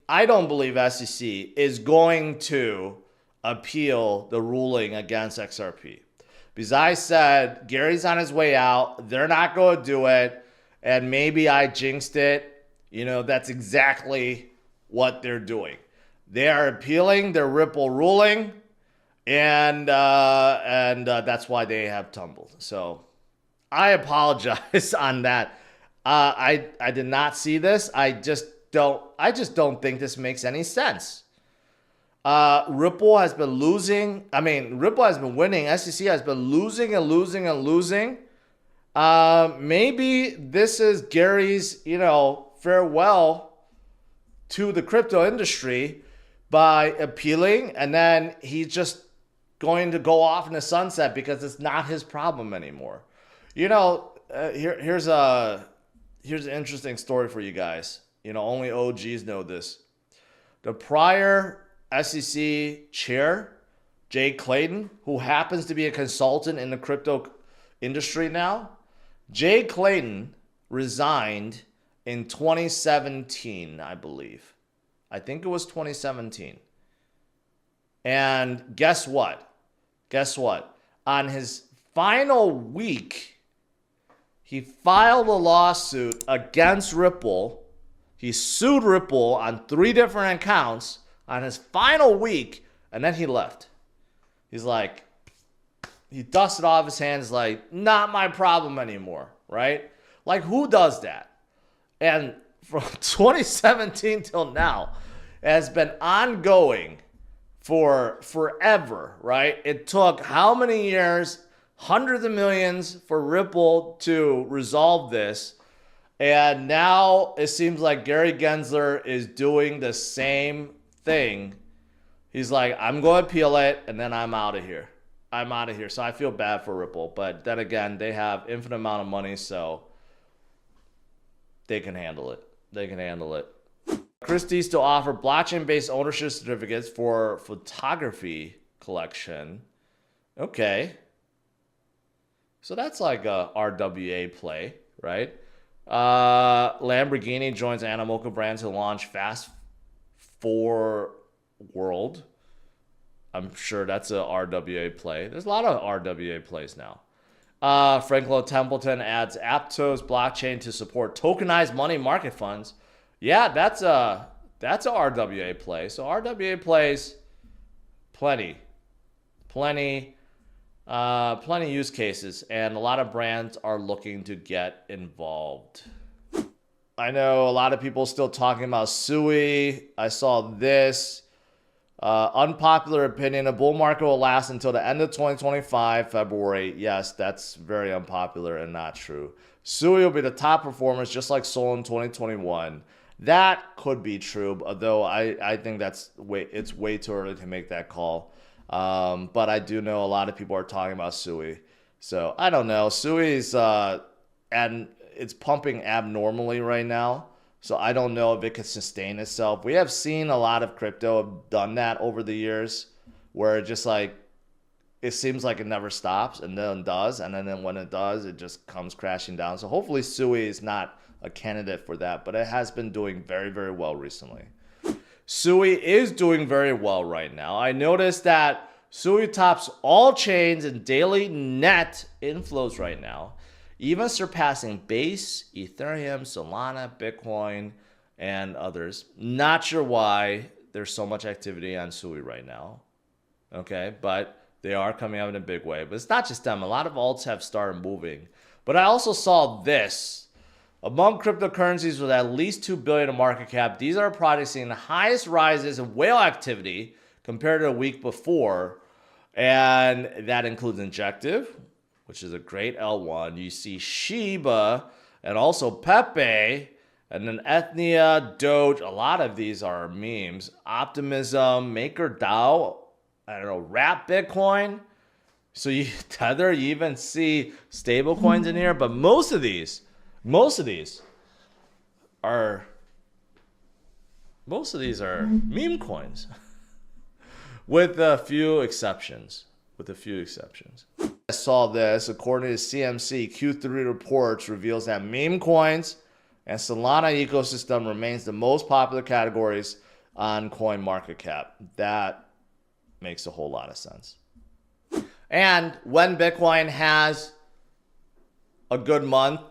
I don't believe SEC is going to appeal the ruling against XRP. Because I said Gary's on his way out. They're not going to do it. And maybe I jinxed it. You know, that's exactly what they're doing. They are appealing their Ripple ruling. And that's why they have tumbled. So I apologize on that. I did not see this. I just don't think this makes any sense. Ripple has been losing. I mean, Ripple has been winning. SEC has been losing and losing and losing. Maybe this is Gary's, farewell to the crypto industry by appealing, and then he's just going to go off in the sunset because it's not his problem anymore. Here's an interesting story for you guys. Only OGs know this. The prior SEC chair, Jay Clayton, who happens to be a consultant in the crypto industry now, Jay Clayton resigned in 2017, I believe. I think it was 2017. And guess what? On his final week, he filed a lawsuit against Ripple. He sued Ripple on 3 different accounts on his final week, and then he left. He's like, he dusted off his hands like, not my problem anymore, right? Like, who does that? And from 2017 till now, it has been ongoing for forever, right? It took how many years, hundreds of millions for Ripple to resolve this. And now it seems like Gary Gensler is doing the same thing. He's like, I'm going to appeal it, and then I'm out of here. So I feel bad for Ripple. But then again, they have infinite amount of money, so they can handle it. Christie still offer blockchain-based ownership certificates for photography collection. Okay. So that's like a RWA play, right? Lamborghini joins Animoca brand to launch Fast 4 World. I'm sure that's a RWA play. There's a lot of RWA plays now. Franklin Templeton adds Aptos blockchain to support tokenized money market funds. Yeah, that's a RWA play. So RWA plays plenty use cases, and a lot of brands are looking to get involved. I know a lot of people still talking about SUI. I saw this. Unpopular opinion, a bull market will last until the end of 2025, February. Yes, that's very unpopular and not true. SUI will be the top performers just like Sol in 2021. That could be true, although I think it's way too early to make that call. But I do know a lot of people are talking about SUI. So I don't know. SUI's and it's pumping abnormally right now. So I don't know if it can sustain itself. We have seen a lot of crypto have done that over the years, where it just like, it seems like it never stops and then does. And then when it does, it just comes crashing down. So hopefully SUI is not a candidate for that, but it has been doing very, very well recently. SUI is doing very well right now. I noticed that SUI tops all chains in daily net inflows right now, even surpassing Base, Ethereum, Solana, Bitcoin, and others. Not sure why there's so much activity on SUI right now. Okay, but they are coming out in a big way. But it's not just them. A lot of alts have started moving. But I also saw this. Among cryptocurrencies with at least $2 billion in market cap, these are projects seeing the highest rises in whale activity compared to a week before. And that includes Injective, which is a great L1. You see Shiba and also Pepe, and then Ethnia, Doge. A lot of these are memes. Optimism, MakerDAO, I don't know, Wrap Bitcoin. So you Tether, you even see stable coins in here, but most of these are meme coins with a few exceptions. I saw this. According to CMC, Q3 reports reveals that meme coins and Solana ecosystem remains the most popular categories on Coin Market Cap. That makes a whole lot of sense. And when Bitcoin has a good month,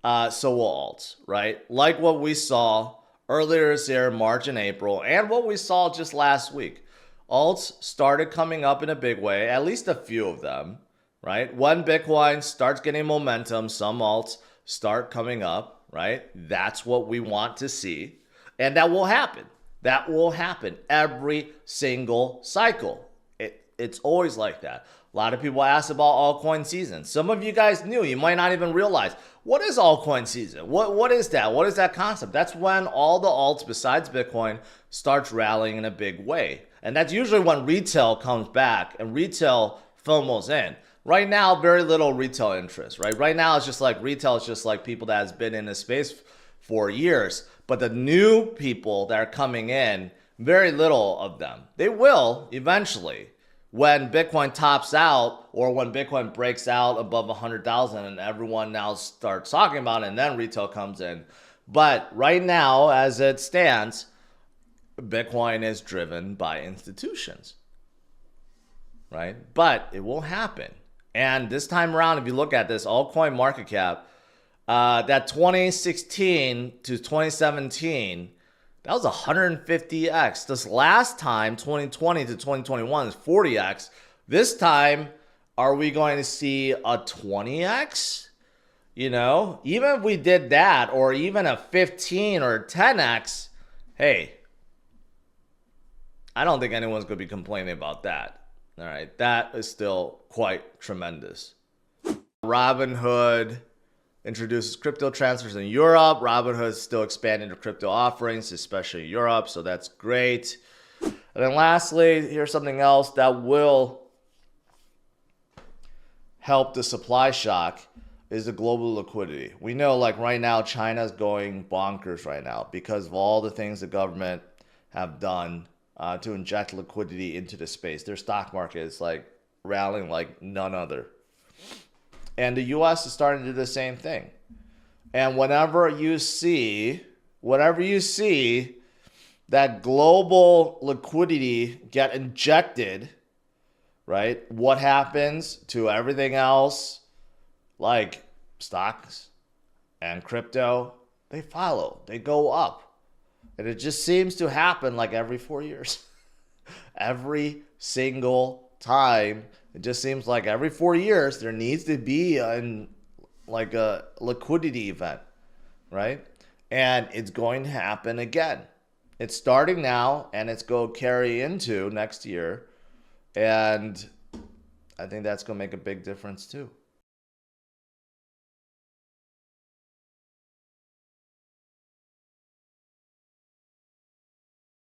so will alts, right? Like what we saw earlier this year, March and April, and what we saw just last week. Alts started coming up in a big way, at least a few of them, right? When Bitcoin starts getting momentum, some alts start coming up, right? That's what we want to see. And that will happen. That will happen every single cycle. It's always like that. A lot of people ask about altcoin season. Some of you guys knew. You might not even realize. What is altcoin season? What is that? What is that concept? That's when all the alts besides Bitcoin starts rallying in a big way. And that's usually when retail comes back and retail FOMO's in. Right now, very little retail interest, right? Right now, it's just like retail is just like people that has been in this space for years. But the new people that are coming in, very little of them. They will eventually. When Bitcoin tops out or when Bitcoin breaks out above 100,000 and everyone now starts talking about it and then retail comes in. But right now, as it stands, Bitcoin is driven by institutions, right? But it will happen. And this time around, if you look at this altcoin market cap, that 2016 to 2017, that was 150x. This last time, 2020 to 2021, is 40x. This time, are we going to see a 20x? You know, even if we did that, or even a 15 or 10x, hey, I don't think anyone's going to be complaining about that. All right, that is still quite tremendous. Robinhood introduces crypto transfers in Europe. Robinhood is still expanding their crypto offerings, especially Europe, so that's great. And then lastly, here's something else that will help the supply shock is the global liquidity. We know like right now, China's going bonkers right now because of all the things the government have done to inject liquidity into the space. Their stock market is like rallying like none other. And the US is starting to do the same thing. And whenever you see that global liquidity get injected, right? What happens to everything else, like stocks and crypto? They follow, they go up. And it just seems to happen like every 4 years. Every single time. It just seems like every 4 years there needs to be like a liquidity event, right? And it's going to happen again. It's starting now and it's going to carry into next year. And I think that's going to make a big difference too.